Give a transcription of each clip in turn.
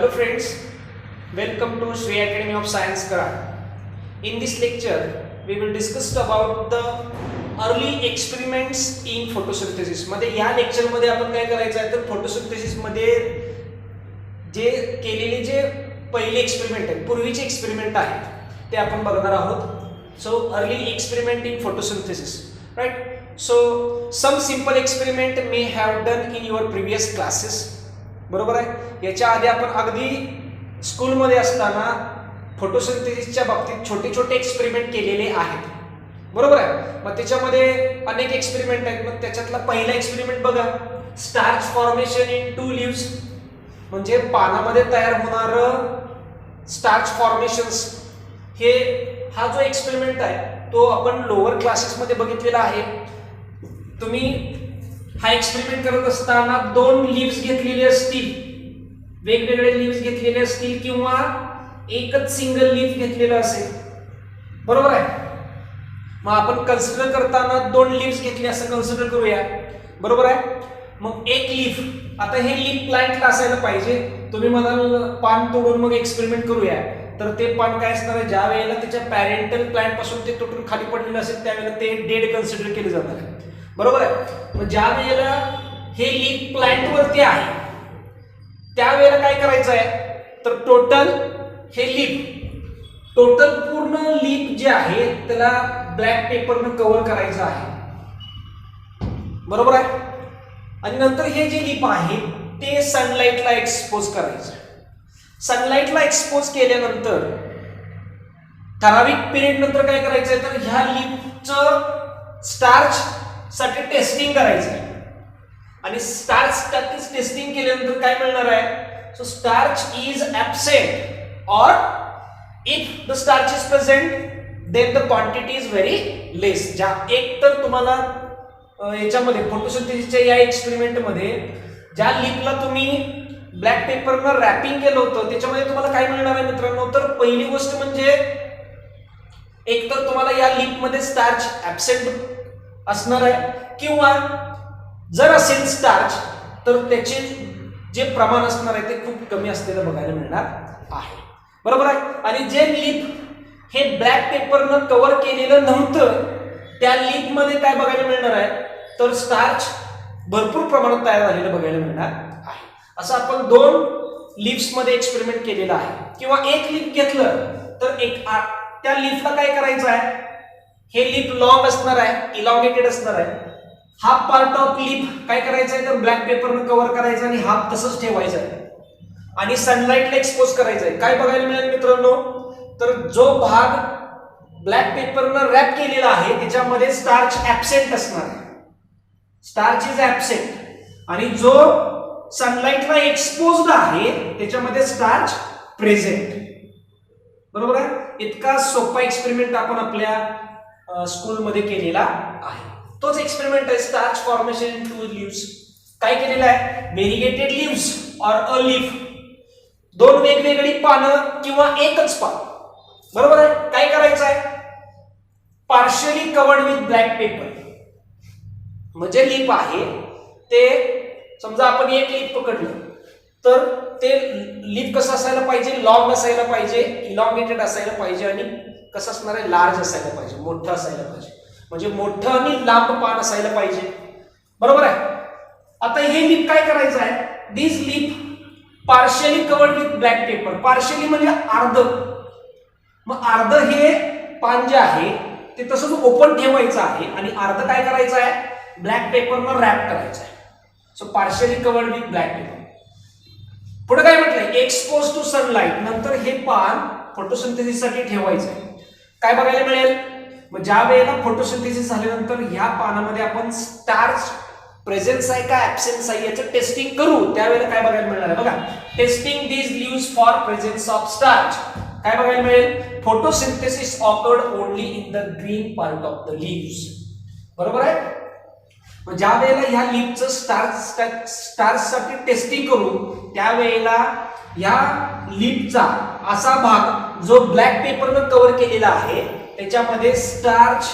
Hello friends, welcome to Sri Academy of Science Karad. In this lecture, we will discuss about the early experiments in photosynthesis. मध्ये या lecture मध्ये आपण काय करायचं आहे तर फोटोसिंथेसिस मध्ये जे केलेले जे पहिले एक्सपेरिमेंट आहेत, पूर्वीचे एक्सपेरिमेंट आहेत ते आपण बघणार आहोत. So early experiment in photosynthesis, right? So some simple experiment may have done in your previous classes. बरोबर आहे. याच्या आधी आपण अगदी स्कूल मध्ये असताना फोटोसिंथेसिसच्या बाबतीत छोटे छोटे एक्सपेरिमेंट केलेले आहेत. बरोबर आहे. मग त्याच्यामध्ये अनेक एक्सपेरिमेंट आहेत. मग त्याच्यातला पहिला एक्सपेरिमेंट बघा, starch formation into leaves, म्हणजे पानामध्ये तयार होणार स्टार्च फॉर्मेशन्स. हा जो एक्सपेरिमेंट आहे तो आपण लोअर क्लासेस मध्ये बघितलेला आहे. तुम्ही हा एक्सपेरिमेंट करत असताना दोन लीव्स घेतलेले असतील, वेगवेगळे लीव्स घेतलेले असतील किंवा एकच सिंगल लीफ घेतलेलं असेल. बरोबर आहे. मग आपण कन्सिडर करताना दोन लीव्स घेतले असं कन्सिडर करूया. बरोबर आहे. मग एक लीफ, आता हे लीफ प्लांटला असायला पाहिजे. तुम्ही म्हणाल पान तोडून मग एक्सपेरिमेंट करूया, तर ते पान काय असणार आहे, ज्या वेळेला त्याच्या पॅरेंटल प्लांट पासून ते तुटून खाली पडलेलं असेल त्यावेळेला ते डेड कन्सिडर केले जाणार आहे. बरोबर आहे. मग ज्या वेळेला हे लीफ प्लांट वरती आहे त्यावेळेला काय करायचं आहे तर टोटल पूर्ण लीफ जे आहे त्याला ब्लॅक पेपरने कव्हर करायचं आहे. बरोबर आहे. आणि नंतर हे जे लीफ आहे ते सनलाइटला एक्सपोज करायचं. सनलाइटला एक्सपोज केल्यानंतर ठराविक पिरियड नंतर काय करायचंय तर ह्या लीफचं स्टार्च साठी टेस्टिंग करायचं आहे. आणि स्टार्च टेस्टिंग केल्यानंतर काय मिळणार आहे, सो स्टार्च इज ऍब्सेंट और if the starch is present then the quantity is very less. ज्या एक तर तुम्हाला याच्यामध्ये फोटोसिंथेसिसच्या या एक्सपेरिमेंट मध्ये ज्या लीफला तुम्ही ब्लॅक पेपरनं रॅपिंग केलं होतं त्याच्यामध्ये तुम्हाला काय मिळणार आहे मित्रांनो, तर पहिली गोष्ट म्हणजे एक तर तुम्हाला या लीफ मध्ये स्टार्च ऍब्सेंट असणार आहे, किंवा जर असेल स्टार्च तर त्याचे जे प्रमाण असणार आहे ते खूप कमी असलेलं बघायला मिळणार आहे. बरोबर आहे. आणि जे लीफ हे ब्लॅक पेपरनं कव्हर केलेलं नव्हतं त्या लीफ मध्ये काय बघायला मिळणार आहे तर स्टार्च भरपूर प्रमाणात तयार झालेलं बघायला मिळणार आहे. असं आपण दोन लीव्स मध्ये एक्सपेरिमेंट केलेला आहे. किंवा एक लीफ घेतलं तर त्या लीफला काय करायचं आहे, हे लीफ लॉंग असणार आहे, इलॉंगेटेड असणार आहे. हाफ पार्ट ऑफ लीफ काय करायचं आहे तर ब्लॅक पेपरनं कव्हर करायचं आणि हाफ तसंच ठेवायचं आहे आणि सनलाइटला एक्सपोज करायचं आहे. काय बघायला मिळेल मित्रांनो, तर जो भाग ब्लॅक पेपरनं रॅप केलेला आहे त्याच्यामध्ये स्टार्च ऍब्सेंट असणार आहे, स्टार्च इज ऍब्सेंट. आणि जो सनलाइटला एक्सपोज्ड आहे त्याच्यामध्ये स्टार्च प्रेझेंट. बरोबर आहे. इतका सोपा एक्सपेरिमेंट आपण आपल्या स्कूलमध्ये केलेला आहे. तोच एक्सपेरिमेंट आहे starch formation into leaves. काय केलेलं आहे, व्हेरिगेटेड लीव्स और अ लीफ, दोन वेगवेगळी पानं किंवा एकच पान. बरोबर आहे. काय करायचं आहे, partially covered with black paper. म्हणजे लीफ आहे ते समजा आपण एक लीफ पकडलं तर ते लीफ कसं असायला पाहिजे, लॉंग असायला पाहिजे, इलॉंगेटेड असायला पाहिजे आणि कसं असणार आहे, लार्ज असायला पाहिजे, मोठं असायला पाहिजे. म्हणजे मोठं आणि लांब पान असायला पाहिजे. बरोबर आहे. आता हे लीफ काय करायचं आहे, this leaf partially covered with black paper. Partially म्हणजे अर्ध. मग अर्ध हे पान जे आहे ते तसंच ओपन ठेवायचं आहे आणि अर्ध काय करायचं आहे, ब्लॅक पेपरनं रॅप करायचं आहे. So partially covered with black paper. पुढे काय म्हटलंय, एक्सपोज टू सनलाइट. नंतर हे पान फोटोसिंथेसिस साठी ठेवायचं आहे. काय बघायला मिळेल, मग ज्या वेळेला फोटोसिंथेसिस झाल्यानंतर ह्या पानामध्ये आपण स्टार्च प्रेझेन्स आहे का ऍब्सेन्स आहे याचं टेस्टिंग करू, त्यावेळेला काय बघायला मिळणार आहे बघा, testing these leaves for presence of starch. काय बघायला मिळेल, photosynthesis awkward only in the green part of the leaves. बरोबर आहे. मग ज्या वेळेला ह्या लीफचं स्टार्च साठी टेस्टिंग करू त्यावेळेला या लीफचा असा भाग जो ब्लॅक पेपरनं कव्हर केलेला आहे त्याच्यामध्ये स्टार्च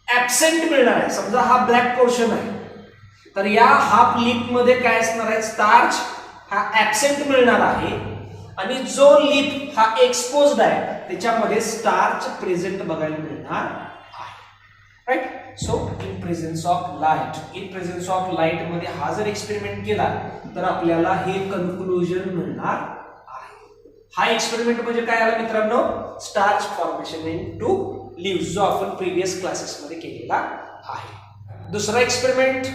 ऍब्सेंट मिळणार आहे. समजा हा ब्लॅक पोर्शन आहे तर या हाफ लीफ मध्ये काय असणार आहे, स्टार्च हा ऍबसेंट मिळणार आहे आणि जो लीफ हा एक्सपोज्ड आहे त्याच्यामध्ये स्टार्च प्रेझेंट बघायला मिळणार आहे. Right. So in presence of light मध्ये हा जर एक्सपेरिमेंट केला तर आपल्याला हे कन्क्लुजन मिळणार आहे. हा एक्सपेरिमेंट म्हणजे काय आला मित्रांनो, starch formation into leaves, जो आपण प्रिव्हियस क्लासेस मध्ये केलेला आहे. दुसरा एक्सपेरिमेंट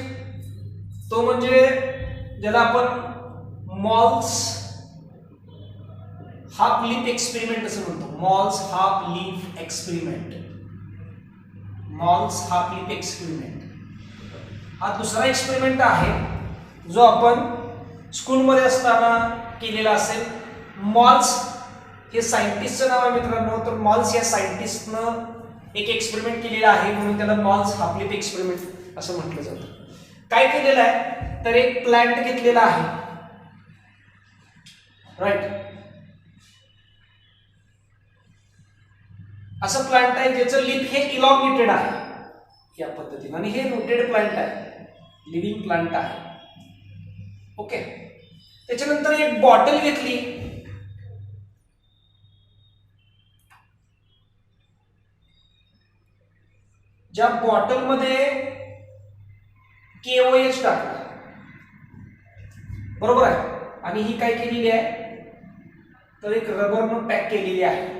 तो म्हणजे ज्याला आपण मॉल्स हाफ लीफ एक्सपेरिमेंट असं म्हणतो. Malls half leaf experiment. हा दुसरा एक्सपेरिमेंट आहे जो आपण स्कूलमध्ये असताना केलेला असेल. मॉल्स हे सायंटिस्टचं नाव आहे मित्रांनो. तर मॉल्स या सायंटिस्टनं एक एक्सपेरिमेंट केलेला आहे म्हणून त्याला मॉल्स हाफ लीफ एक्सपेरिमेंट असं म्हटलं जातं. काय केलेलं आहे तर एक प्लांट घेतलेला आहे. राईट. असं प्लांट आहे ज्याचं लीफ हे इलॉंगेटेड आहे या पद्धतीने आणि हे रूटेड प्लांट आहे, लिव्हिंग प्लांट आहे. ओके. त्याच्यानंतर एक बॉटल घेतली. ज्या बॉटल मध्ये KOH टाकला, बरोबर आहे, आणि ही काय केलेली आहे तर एक रबरनं पॅक केलेली आहे.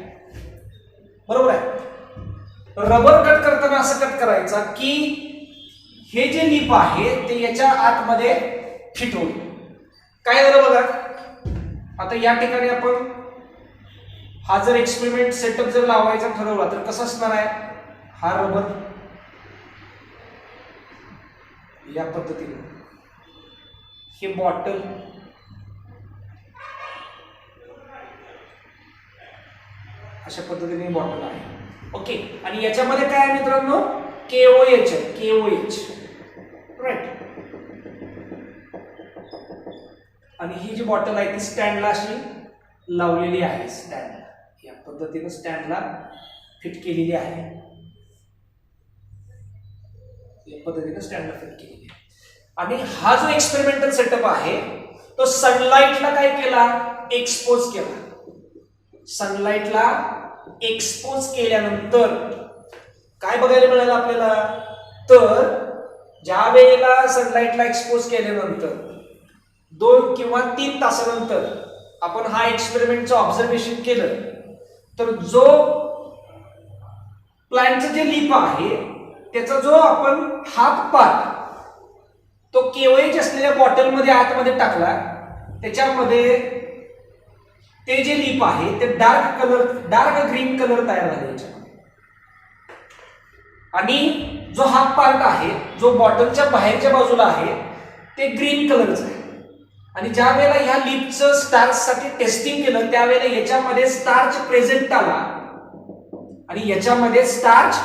बरोबर आहे. रबर कट करताना असं कट करायचा की हे जे लीफ आहे ते याच्या आतमध्ये फिट होईल. काय झालं बघा, आता या ठिकाणी आपण हा जर एक्सपेरिमेंट सेटअप जर लावायचा ठरवला तर कसं असणार आहे, हा रबर या पद्धतीने, हे बॉटल अशा पद्धतीने बॉटल आहे. ओके. आणि याच्यामध्ये काय आहे मित्रांनो, KOH आहे. KOH. राईट. आणि ही जी बॉटल आहे ती स्टँडला अशी लावलेली आहे. स्टँडला या पद्धतीने स्टँडला फिट केलेली आहे. या पद्धतीने स्टँडला फिट केलेली आहे. आणि हा जो एक्सपेरिमेंटल सेटअप आहे तो सनलाइटला काय केला, एक्सपोज केला. सनलाइटला एक्सपोज केल्यानंतर काय बघायला मिळालं आपल्याला, तर ज्या वेळेला सनलाइटला एक्सपोज केल्यानंतर 2 किंवा 3 तासानंतर आपण हा एक्सपेरिमेंटचं ऑब्झर्वेशन केलं तर जो प्लांटचं जे लीफ आहे त्याचा जो आपण हाफ पार्ट तो KOH असलेल्या बॉटलमध्ये आतमध्ये टाकला, त्याच्यामध्ये ते जे लीफ आहे ते डार्क ग्रीन कलर तयार झाले याच्यामध्ये. आणि जो हाफ पार्ट आहे जो बॉटलच्या बाहेरच्या बाजूला आहे ते ग्रीन कलरचा आहे. आणि ज्या वेळेला ह्या लीफचं स्टार्च साठी टेस्टिंग केलं त्यावेळेला याच्यामध्ये स्टार्च प्रेझेंट आला आणि याच्यामध्ये स्टार्च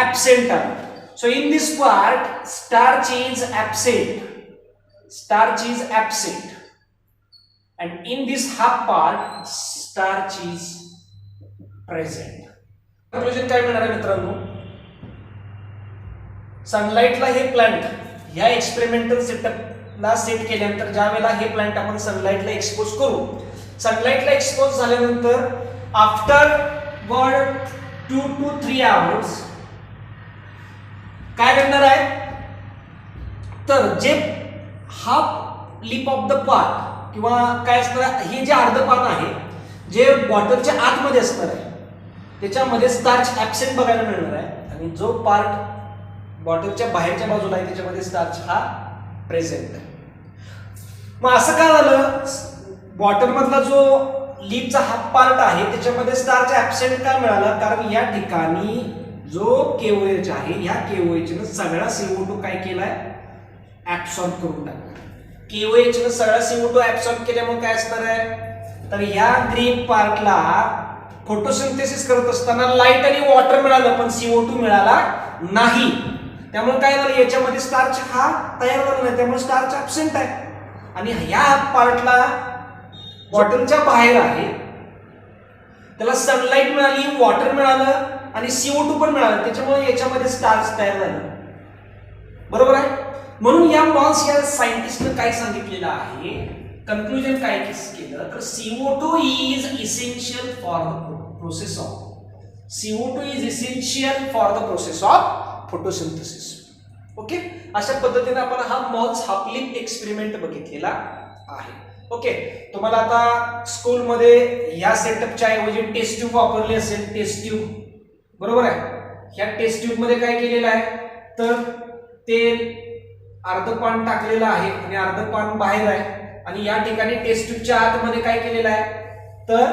ऍब्सेंट आला. So in this part, starch is absent, and in this half part, starch is present. Conclusion काय मिळणार आहे मित्रांनो, सनलाइटला हे प्लांट ह्या एक्सपेरिमेंटल सेटअपला सेट केल्यानंतर ज्या वेळेला हे प्लांट आपण सनलाइटला एक्सपोज करू, सनलाइटला एक्सपोज झाल्यानंतर आफ्टर 2 to 3 hours काय करणार आहे तर जे half leaf of the part किंवा काय असणार, हे जे अर्ध पान आहे जे बॉटलच्या आतमध्ये असणार आहे त्याच्यामध्ये स्टार्च ऍब्सेंट बघायला मिळणार आहे आणि जो पार्ट बॉटलच्या बाहेरच्या बाजूला आहे त्याच्यामध्ये स्टार्च हा प्रेझेंट आहे. मग असं काय झालं, बॉटल मधला जो लीफचा हाफ पार्ट आहे त्याच्यामध्ये स्टार्च ऍब्सेंट का मिळाला, कारण या ठिकाणी जो KOH आहे ह्या KOH ने सगळा CO2 काय केलाय, ऍब्सॉर्ब करून टाकला. KOH ने सगळा CO2 ऍब्सॉर्ब केल्यामुळे काय असणार आहे तर ह्या ग्रीन पार्टला फोटोसिंथेसिस करत असताना लाईट आणि वॉटर मिळालं पण CO2 मिळाला नाही. त्यामुळे काय झालं, याच्यामध्ये स्टार्च हा तयार झाला नाही, त्यामुळे स्टार्च ऍब्सेंट आहे. आणि ह्या पार्टला बॉटलच्या बाहेर आहे त्याला सनलाईट मिळाली, वॉटर मिळालं आणि CO2 पण मिळालं, त्याच्यामुळे याच्यामध्ये स्टार्च तयार झालं. बरोबर आहे. म्हणून या मॉल्स या सायंटिस्टने काय सांगितलेलं आहे, कन्क्लुजन काय केलं तर CO2 is essential for the process of CO2 is essential for the process of photosynthesis. Okay, अशा पद्धतीने आपण हा मॉल्स हाफ-लिप एक्सपेरिमेंट बघितलेला आहे. ओके, तुम्हाला आता स्कूलमध्ये या सेटअपच्या ऐवजी टेस्ट ट्यूब वापरली असेल. टेस्ट ट्यूब बरोबर आहे. ह्या टेस्ट ट्यूब मध्ये काय केलेलं आहे तर तेल अर्ध पान टाकलेलं आहे आणि अर्ध पान बाहेर आहे आणि या ठिकाणी टेस्ट ट्यूबच्या आतमध्ये काय केलेलं आहे तर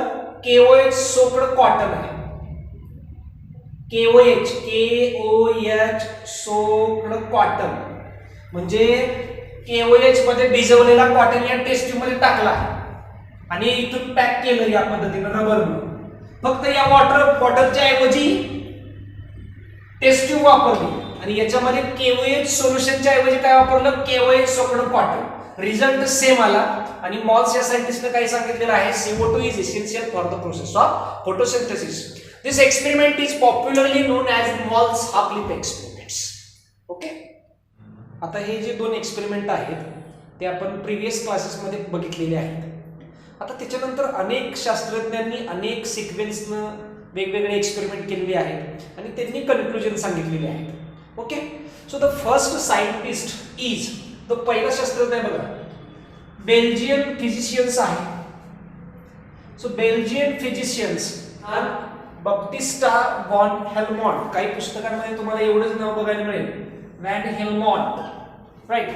KOH सोक्ड कॉटन आहे. KOH सोक्ड कॉटन म्हणजे KOH मध्ये भिजवलेला कॉटन या टेस्ट ट्यूब मध्ये टाकला आणि इथून पॅक केलं या पद्धतीने रबरने. फक्त या वॉटर बॉटलच्या ऐवजी टेस्ट ट्यूब वापरली आणि याच्यामध्ये KOH सोल्युशनच्या ऐवजी काय वापरलं KOH soaked cotton. Result same आला आणि मॉल्स या सायंटिस्टने काय सांगितलेलं आहे CO2 is essential for the process of photosynthesis. This experiment is popularly known as Moll's half leaf experiments. Okay, आता हे जे दोन एक्सपेरिमेंट आहेत ते आपण प्रिव्हियस क्लासेसमध्ये बघितलेले आहेत. आता त्याच्यानंतर अनेक शास्त्रज्ञांनी अनेक सिक्वेन्सनं वेगवेगळे एक्सपेरिमेंट केलेले आहेत आणि त्यांनी कन्क्लुजन सांगितलेले आहेत. Okay, so the first scientist is the पहिला शास्त्रज्ञ बघा बेल्जियन फिजिशियन्स आहे. So Belgian physicians Baptista von Helmont. काही पुस्तकांमध्ये तुम्हाला एवढंच नाव बघायला मिळेल व्हॅन हेल्मॉन्ट, राईट,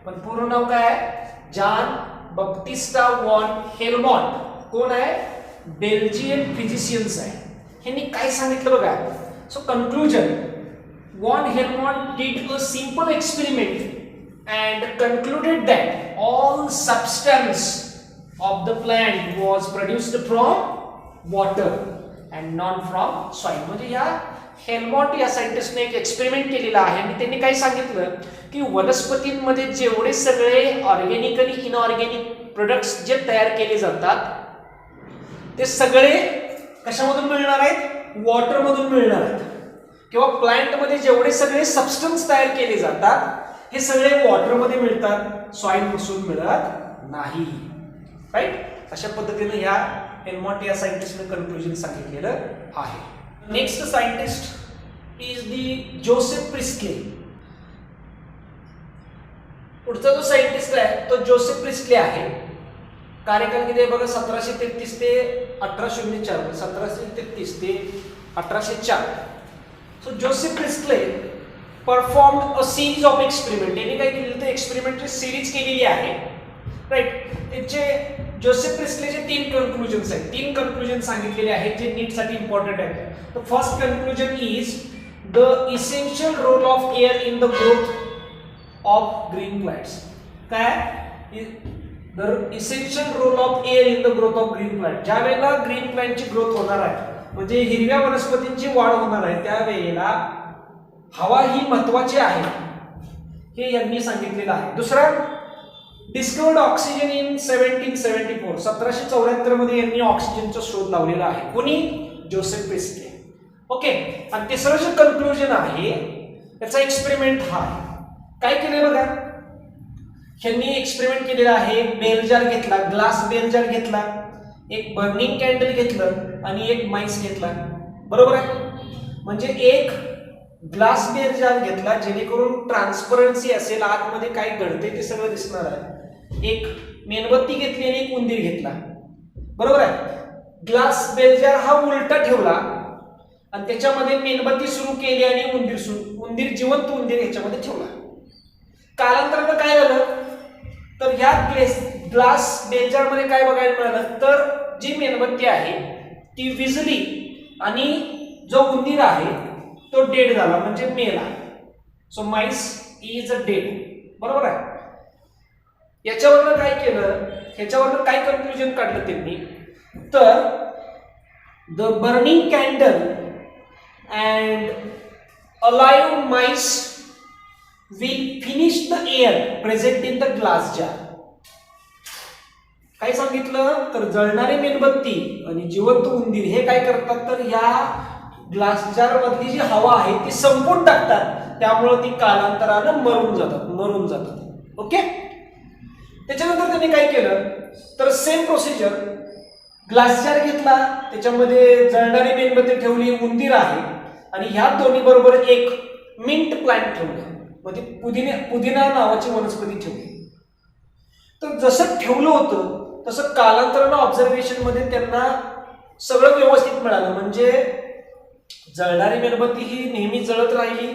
पण पूर्ण नाव काय आहे जॉन बॅप्टिस्टा वॉन हेल्मॉन्ट. कोण आहे बेल्जियन फिजिशियन्स आहे. ह्यांनी काय सांगितलं बघा. So conclusion von Helmont did a simple experiment and concluded that all substance of the plant was produced from water and not from soil. म्हणजे या हेल्मॉन्ट या सायंटिस्टने एक एक्सपेरिमेंट केलेला आहे आणि त्यांनी काय सांगितलं की वनस्पतींमध्ये जेवढे सगळे ऑर्गॅनिक आणि इनऑर्गॅनिक प्रोडक्ट्स जे तयार केले जातात ते सगळे कशामधून मिळणार आहेत वॉटर मधून मिळणार आहेत. किंवा प्लांट मध्ये जेवढे सगळे सबस्टन्स तयार केले जातात हे सगळे वॉटर मध्ये मिळतात, सॉइल पासून मिळत नाही. राईट, अशा पद्धतीने ह्या हेल्मॉन्ट या सायंटिस्टने कन्क्लुजन सांगितलेलं आहे. Next scientist is the Joseph Presley. पुढचा जो सायंटिस्ट आहे तो जोसेफ प्रिस्टले आहे. कार्यकाल किती आहे बघा 1733 ते 1804. 1733 ते 1804. So Joseph Presley performed a series of experiment. यांनी काय केलेलं तर एक्सपेरिमेंटची सिरीज केलेली आहे. राईट, त्यांचे जोसेफ प्रिस्टलेचे 3 कन्क्लुजन्स आहेत. 3 कन्क्लुजन सांगितलेले आहेत जे नीटसाठी इम्पॉर्टंट आहेत. The first conclusion is the essential role of air in the growth of green plants. काय the essential role of air in the growth of green plant. ज्या वेळेला ग्रीन प्लांटची ग्रोथ होणार आहे म्हणजे हिरव्या वनस्पतींची वाढ होणार आहे त्यावेळेला हवा ही महत्वाची आहे हे यांनी सांगितलेलं आहे. दुसरा डिस्कवर्ड ऑक्सिजन इन 1774. 1774 मध्ये यांनी ऑक्सिजनचा शोध लावलेला आहे. कोणी जोसेफ प्रिस्टले. ओके, आणि तिसरं जे कन्क्लुजन आहे त्याचा एक्सपेरिमेंट हा काय केलंय बघा. यांनी एक्सपेरिमेंट केलेला आहे. बेल जार घेतला, ग्लास बेल जार घेतला, एक बर्निंग कॅन्डल घेतलं आणि एक माईस घेतला. बरोबर आहे. म्हणजे एक ग्लास बेल जार घेतला जेणेकरून ट्रान्सपरन्सी असेल, आतमध्ये काय घडते ते सगळं दिसणार आहे. एक मेणबत्ती घेतली आणि एक उंदीर घेतला. बरोबर आहे. ग्लास बेल जार हा उलटा ठेवला आणि त्याच्यामध्ये मेणबत्ती सुरू केली आणि उंदीर जिवंत उंदीर ह्याच्यामध्ये ठेवला. कालांतरानं काय झालं तर ह्या ग्लास बेल जार मध्ये काय बघायला मिळालं तर जी मेणबत्ती आहे ती विझली आणि जो उंदीर आहे तो डेड झाला म्हणजे मेला. So mice is a dead. बरोबर आहे. याच्यावरनं काय केलं, ह्याच्यावरनं काय कन्क्लुजन काढलं त्यांनी तर the burning candle and alive mice will finish the air present in the glass jar. काय सांगितलं तर जळणारी मेणबत्ती आणि जिवंत उंदीर हे काय करतात तर या ग्लास जार मधली जी हवा आहे ती संपून टाकतात. त्यामुळे ती कालांतरानं मरून जातात. ओके, त्याच्यानंतर त्यांनी काय केलं तर सेम प्रोसिजर, ग्लास जार घेतला, त्याच्यामध्ये जळणारी मेणबत्ती ठेवली, उंदीर आहे आणि ह्या दोन्ही बरोबर एक मिंट प्लांट ठेवलं, म्हणजे पुदिना नावाची वनस्पती ठेवली. तर जसं ठेवलं होतं तसं कालांतरानं ऑब्झर्वेशन मध्ये त्यांना सगळं व्यवस्थित मिळालं. म्हणजे जळणारी मेणबत्ती ही नेहमी जळत राहिली,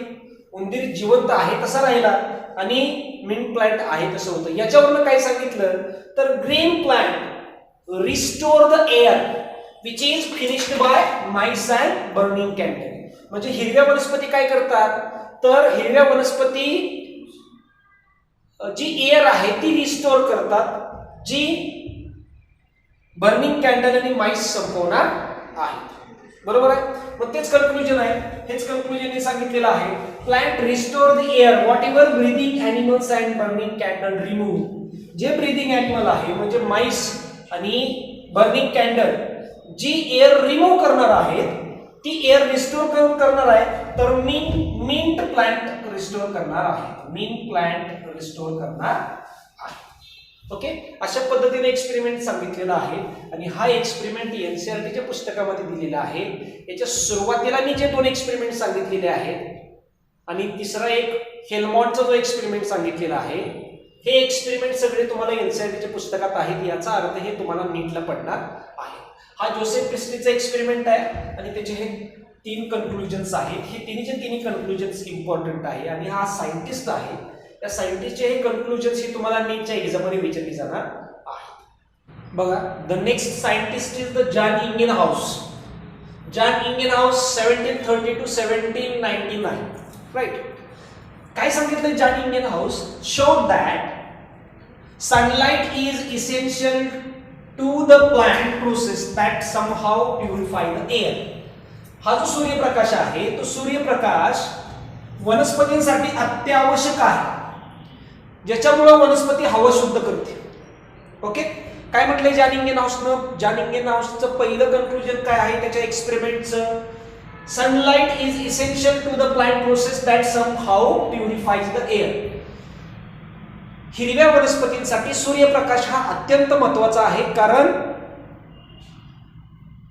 उंदीर जिवंत आहे तसा राहिला आणि मिंट प्लांट आहे तसं होतं. याच्यावरनं काय सांगितलं तर green plant restore the air which is finished by mice and burning candle. म्हणजे हिरव्या वनस्पती काय करतात तर हिरव्या वनस्पती जी एअर आहे ती रिस्टोर करतात, जी बर्निंग कॅन्डल आणि माइस संपवणार आहे. बरोबर आहे. मग तेच कन्क्लुजन आहे, हेच कन्क्लुजन सांगितलेलं आहे. Plant restore the air what ever breathing animals and burning candle remove. जे ब्रीदिंग एनिमल आहे म्हणजे माइस आणि बर्निंग कॅन्डल जी एअर रिमूव्ह करणार आहेत ती एअर रिस्टोर करणार आहे, तर मिंट प्लांट रिस्टोर करणार आहे. मिंट प्लांट रिस्टोर करणार आहे. ओके, अशा पद्धतीने एक्सपेरिमेंट सांगितलेला आहे आणि हा एक्सपेरिमेंट एनसीईआरटीच्या पुस्तकामध्ये दिलेला आहे. याच्या सुरुवातीला मी जे 2 एक्सपेरिमेंट सांगितलेले आहेत आणि तिसरा एक हेल्मॉटचा जो एक्सपेरिमेंट सांगितलेला आहे, हे एक्सपेरिमेंट सगळे तुम्हाला एनसीईआरटीच्या पुस्तकात आहेत. याचा अर्थ हे तुम्हाला नीटला पडणार आहे. हा जोसेफ प्रिस्टलीचा एक्सपेरिमेंट आहे आणि त्याचे हे 3 कन्क्लुजन्स आहेत. हे तिन्ही कन्क्लुजन्स इम्पॉर्टंट आहे आणि हा सायंटिस्ट आहे. त्या सायंटिस्टचे हे कन्क्लुजन्स हे तुम्हाला नीटच्या एक्झाममध्ये विचारली जाणार आहे. बघा, the next scientist is the John Ingenhousz. John Ingenhousz 1730 to 1799, right. काय सांगितलं John Ingenhousz? Showed that sunlight is essential to the plant process that somehow purify the air. हा जो सूर्यप्रकाश आहे तो सूर्यप्रकाश वनस्पतींसाठी अत्यावश्यक आहे, ज्याच्यामुळे वनस्पती हवा शुद्ध करते. ओके, काय म्हटलंय जॉन इंगेनहाउसनं? जॉन इंगेनहाउसचं पहिलं कन्क्लुजन काय आहे त्याच्या एक्सपेरिमेंटचं? Sunlight is essential to the plant process that somehow purifies the air. हिरव्या वनस्पतींसाठी सूर्यप्रकाश हा अत्यंत महत्वाचा आहे, कारण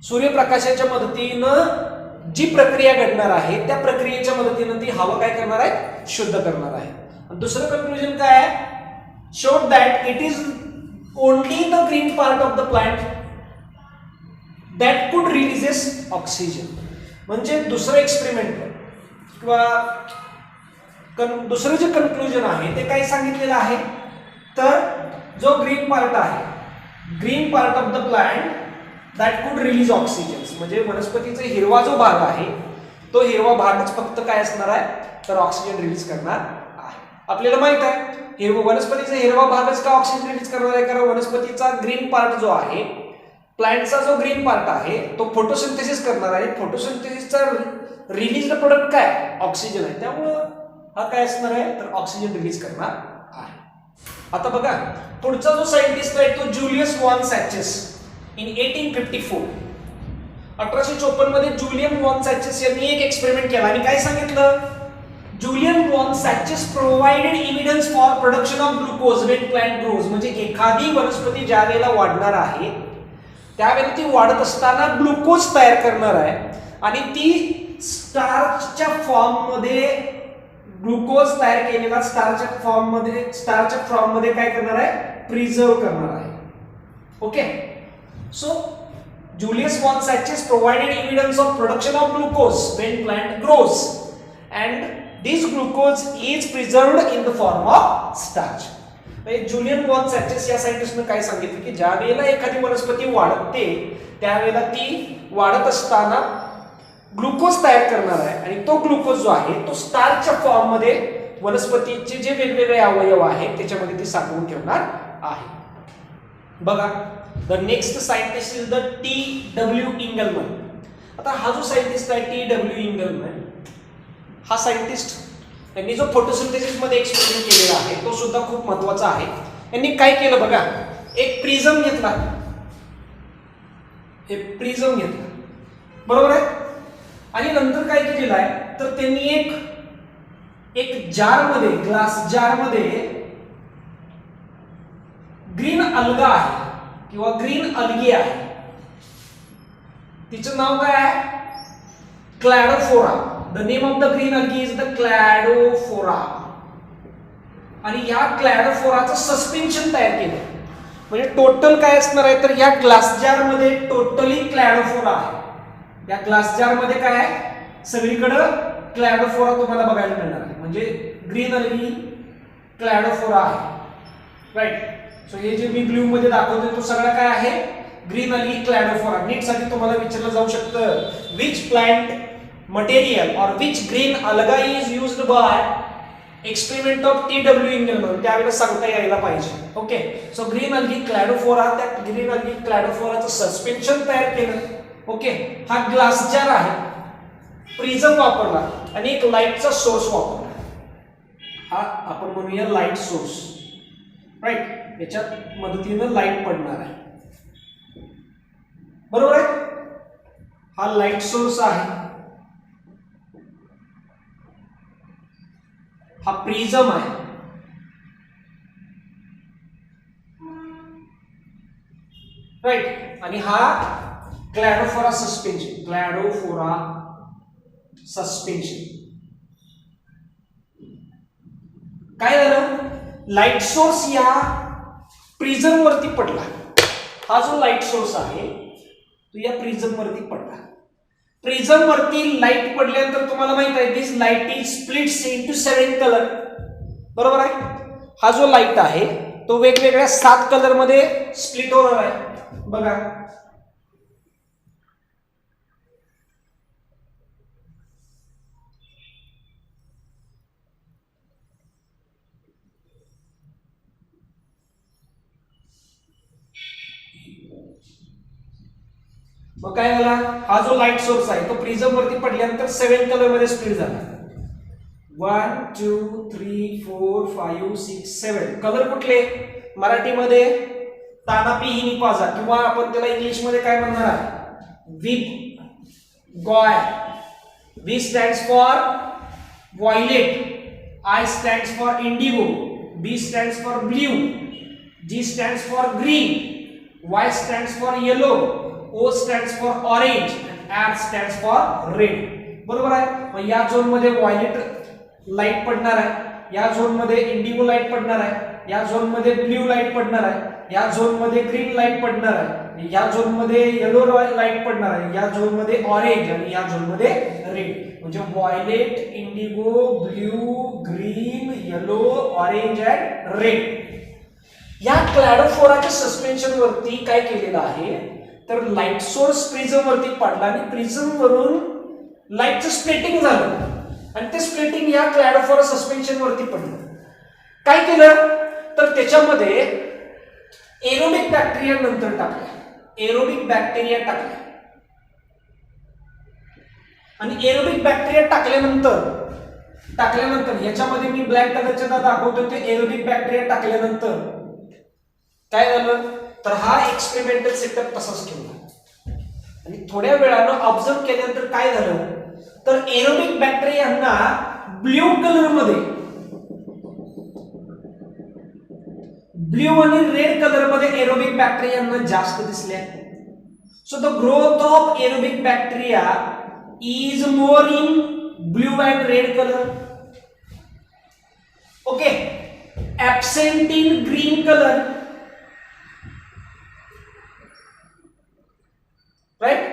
सूर्यप्रकाशाच्या मदतीनं जी प्रक्रिया घडणार आहे त्या प्रक्रियेच्या मदतीनं ती हवा काय करणार आहे? शुद्ध करणार आहे. दुसरं कन्क्लुजन काय आहे? Showed that it is only the green part of the plant that कुड रिलीजेस ऑक्सिजन. म्हणजे दुसरं एक्सपेरिमेंट किंवा दुसरं जे कन्क्लुजन आहे ते काय सांगितलेलं आहे तर जो ग्रीन पार्ट आहे, green part of the plant that कुड रिलीज ऑक्सिजन. म्हणजे वनस्पतीचा हिरवा जो भाग आहे तो हिरवा भागच फक्त काय असणार आहे तर ऑक्सिजन रिलीज करणार आहे. आपल्याला माहित आहे वनस्पतीचा हिरवा भागच का ऑक्सिजन रिलीज करणार आहे? कारण वनस्पतीचा ग्रीन पार्ट जो आहे, प्लांटचा जो ग्रीन पार्ट आहे तो फोटोसिंथेसिस करणार आहे. फोटोसिंथेसिसचा रिलीज प्रोडक्ट काय? ऑक्सिजन आहे. त्यामुळं हा काय असणार आहे तर ऑक्सिजन रिलीज करणार आहे. आता बघा, पुढचा जो सायंटिस्ट आहे तो जुलियस वॉन सॅचेस इन 1854. 1854 मध्ये जुलियन वॉन सॅचेस यांनी एक एक्सपेरिमेंट केला आणि काय सांगितलं? Julian von Sachs provided evidence for production of glucose when plant grows. म्हणजे एखादी वनस्पती ज्या वेळेला वाढणार आहे त्यावेळेला ती वाढत असताना ग्लुकोज तयार करणार आहे आणि ती स्टार्चच्या फॉर्म मध्ये ग्लुकोज तयार केलेला स्टारच्या फॉर्म मध्ये काय करणार आहे? प्रिझर्व करणार आहे. Okay, so Julius von Sachs provided evidence of production of glucose when plant grows and this glucose is preserved in the form of starch. Julian von Sachs या सायंटिस्टने काय सांगितलं की ज्या वेळेला एखादी वनस्पती वाढते त्यावेळेला ती वाढत असताना ग्लुकोज तयार करणार आहे आणि तो ग्लुकोज जो आहे तो स्टार्चच्या फॉर्म मध्ये वनस्पतीचे जे वेगवेगळे अवयव आहेत त्याच्यामध्ये ती साठवून ठेवणार आहे. बघा, the next scientist is the T W. Engelmann. आता हा जो सायंटिस्ट आहे टी.डब्ल्यू. इंगलमन, हा सायंटिस्ट यांनी जो फोटोसिंथेसिस मध्ये एक्सपेरिमेंट केलेला आहे तो सुद्धा खूप महत्वाचा आहे. यांनी काय केलं बघा, एक प्रिझम घेतला, हे प्रिझम घेतला, बरोबर आहे, आणि नंतर काय केलेलं आहे तर त्यांनी एक जार मध्ये, ग्लास जार मध्ये अलगा आहे किंवा ग्रीन अलगी आहे, तिचं नाव काय आहे? Cladophora. The name of the green algae is the Cladophora. आणि या क्लॅडोफोराचं सस्पेन्शन तयार केलं. म्हणजे टोटल काय असणार आहे तर या ग्लास जार मध्ये टोटली क्लॅडोफोरा आहे. या ग्लास जार मध्ये काय आहे? सगळीकडे क्लॅडोफोरा तुम्हाला बघायला मिळणार आहे. म्हणजे ग्रीन अलगी क्लॅडोफोरा आहे. राईट. सो हे जे मी ब्ल्यू मध्ये दाखवतोय तो सगळा काय आहे? Green algae क्लॅडोफोरा. नीट साठी तुम्हाला विचारलं जाऊ शकतं which plant material or which green alga is used by experiment of TW Engelmann, त्यावेळेला सांगता यायला पाहिजे. Okay. So green algae Cladophora, त्या ग्रीन अलगी क्लॅडोफोराचं सस्पेन्शन तयार केलं. ओके. हा ग्लास जार आहे, प्रिझम वापरला आणि एक लाईटचा सोर्स वापरला. हा आपण म्हणूया लाईट सोर्स. राईट. याच्यात मदतीनं लाईट पडणार आहे. बरोबर आहे. हा लाईट सोर्स आहे, हा प्रिझम आहे. राईट. आणि हा क्लॅडोफोरा सस्पेन्शन. क्लॅडोफोरा सस्पेन्शन. काय झालं? लाईट सोर्स या प्रिझम वरती पडला. हा जो लाईट सोर्स आहे तो या प्रिझम वरती पडला. प्रिझम वरती लाईट पडल्यानंतर तुम्हाला माहित आहे this light is splits into 7 colour. बरोबर आहे. हा जो लाईट आहे तो वेगवेगळ्या 7 कलर मध्ये स्प्लिट होणार आहे. बघा. मग काय झाला? हा जो लाईट सोर्स आहे तो प्रिझम वरती पडल्यानंतर 7 कलर मध्ये स्प्लिट झाला. 1 2 3 4 5 6 7 कलर कुठले? मराठीमध्ये ताना पिहिनी पाजा, किंवा आपण त्याला इंग्लिश मध्ये काय म्हणणार आहे? विप Gouy. V stands for violet, I stands for indigo, B stands for blue, G stands for green, Y stands for yellow, O stands for orange and R stands for red. बरोबर आहे. मग या zone मध्ये violet light पडणार आहे, या zone मध्ये Indigo light पडणार आहे, या झोन मध्ये ब्ल्यू लाईट पडणार आहे, या झोन मध्ये ग्रीन लाईट पडणार आहे, या झोन मध्ये येलो लाईट पडणार आहे, या झोन मध्ये ऑरेंज आणि या झोन मध्ये रेड. म्हणजे violet, Indigo, blue, green, yellow, orange and red. या क्लॅडोफोराच्या सस्पेन्शन वरती काय केलेलं आहे तर लाईट सोर्स प्रिझम वरती पडला आणि प्रिझम वरून लाईटचं स्प्लिटिंग झालं आणि ते स्प्लिटिंग या क्लॅडोफोरा सस्पेन्शन वरती पडलं. काय केलं तर त्याच्यामध्ये एरोबिक बॅक्टेरिया नंतर टाकल्या. एरोबिक बॅक्टेरिया टाकल्या आणि एरोबिक बॅक्टेरिया टाकल्यानंतर याच्यामध्ये मी ब्लॅक कलरच्या दाखवतो ते एरोबिक बॅक्टेरिया टाकल्यानंतर काय झालं तर हा एक्सपेरिमेंटल सेटअप तसाच ठेवला आणि थोड्या वेळानं ऑब्झर्व केल्यानंतर काय झालं तर एरोबिक बॅक्टेरियांना ब्ल्यू कलर मध्ये, ब्ल्यू आणि रेड कलर मध्ये एरोबिक बॅक्टेरियांना जास्त दिसल्या. So the growth of aerobic bacteria is more in blue and red colour. Okay. Absent in green colour. Right.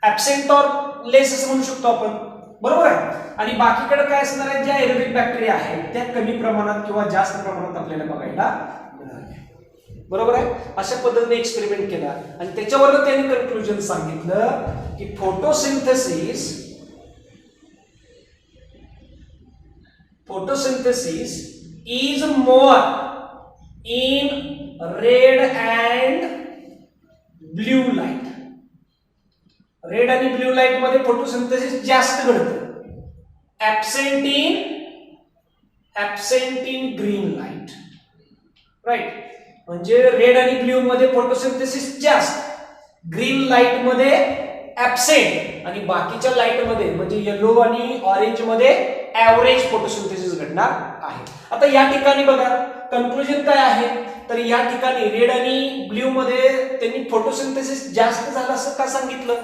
Absent or less असं म्हणू शकतो आपण. बरोबर आहे. आणि बाकीकडे काय असणार आहे ज्या एरोबिक बॅक्टेरिया आहेत त्या कमी प्रमाणात किंवा जास्त प्रमाणात आपल्याला बघायला मिळाल्या. बरोबर आहे. अशा पद्धतीने एक्सपेरिमेंट केला आणि त्याच्यावर त्यांनी कन्क्लुजन सांगितलं की photosynthesis is more in red and blue light. Red आणि ब्ल्यू लाईट मध्ये फोटोसिंथेसिस जास्त घडतं. Absent in green light. Right. म्हणजे रेड आणि ब्ल्यू मध्ये फोटोसिंथेसिस जास्त, ग्रीन लाईट मध्ये ऍब्सेंट आणि बाकीच्या लाईट मध्ये म्हणजे येलो आणि ऑरेंज मध्ये ऍव्हरेज फोटोसिंथेसिस घडणार आहे. आता या ठिकाणी बघा कन्क्लुजन काय आहे, तर या ठिकाणी रेड आणि ब्ल्यू मध्ये त्यांनी फोटोसिंथेसिस जास्त झालं असं का सांगितलं?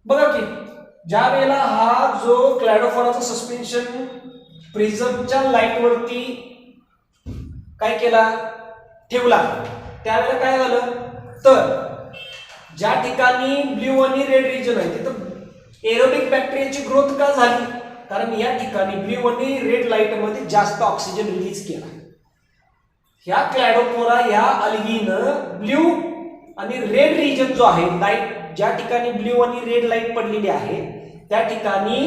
बघा की ज्या वेळेला हा जो क्लॅडोफोराचा सस्पेन्शन प्रिझमच्या लाईट वरती काय केला, ठेवला, त्यावेळेला काय झालं, तर ज्या ठिकाणी ब्ल्यू आणि रेड रिजन आहे तिथं एरोबिक बॅक्टेरियाची ग्रोथ का झाली, कारण या ठिकाणी ब्ल्यू आणि रेड लाईट मध्ये जास्त ऑक्सिजन रिलीज केला. ह्या क्लॅडोफोरा या अल्गीनं ब्ल्यू आणि रेड रिजन जो आहे, लाईट ज्या ठिकाणी ब्ल्यू आणि रेड लाईट पडलेली आहे त्या ठिकाणी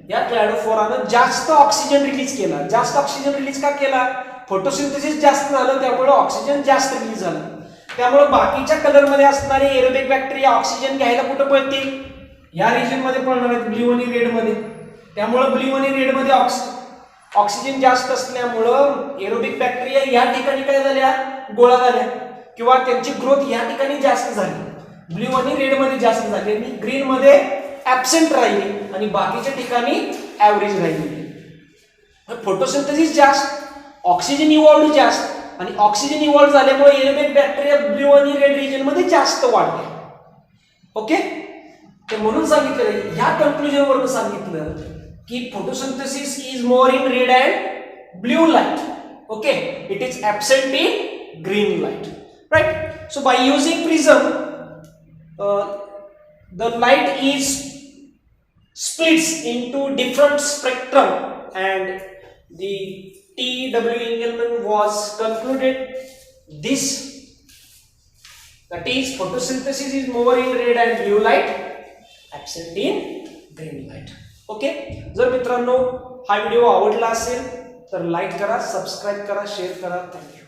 या क्लॅडोफोरानं जास्त ऑक्सिजन रिलीज केला. जास्त ऑक्सिजन रिलीज का केला, फोटोसिंथेसिस जास्त झालं त्यामुळे ऑक्सिजन जास्त रिलीज झालं. त्यामुळे बाकीच्या कलर मध्ये असणारे एरोबिक बॅक्टेरिया ऑक्सिजन घ्यायला कुठं पळतील, या रिजन मध्ये पळणार आहेत, ब्ल्यू आणि रेड मध्ये. त्यामुळे ब्ल्यू आणि रेड मध्ये ऑक्सिजन जास्त असल्यामुळं एरोबिक बॅक्टेरिया या ठिकाणी काय झाल्या, गोळा झाल्या किंवा त्यांची ग्रोथ या ठिकाणी जास्त झाली. ब्ल्यू आणि रेड मध्ये जास्त झाली आणि ग्रीन मध्ये ऍब्सेंट राहिली आणि बाकीच्या ठिकाणी ऍव्हरेज राहिली. फोटोसिंथेसिस जास्त, ऑक्सिजन इव्हॉल्व्ड जास्त आणि ऑक्सिजन इव्हॉल्व्ड झाल्यामुळे एरोबिक बॅक्टेरिया ब्ल्यू आणि रेड रिजन मध्ये जास्त वाढले. ओके, ते म्हणून सांगितलं, ह्या कन्क्लुजन वरून सांगितलं की photosynthesis is more in red and blue light. Okay, it is absent in green light, right. So by using prism the light is splits into different spectrum and the T.W. Engelmann was concluded this, that is photosynthesis is more in red and blue light, absent in green light. Okay, जर मित्रांनो हा video आवडला असेल तर like करा, subscribe करा, share करा. Thank you.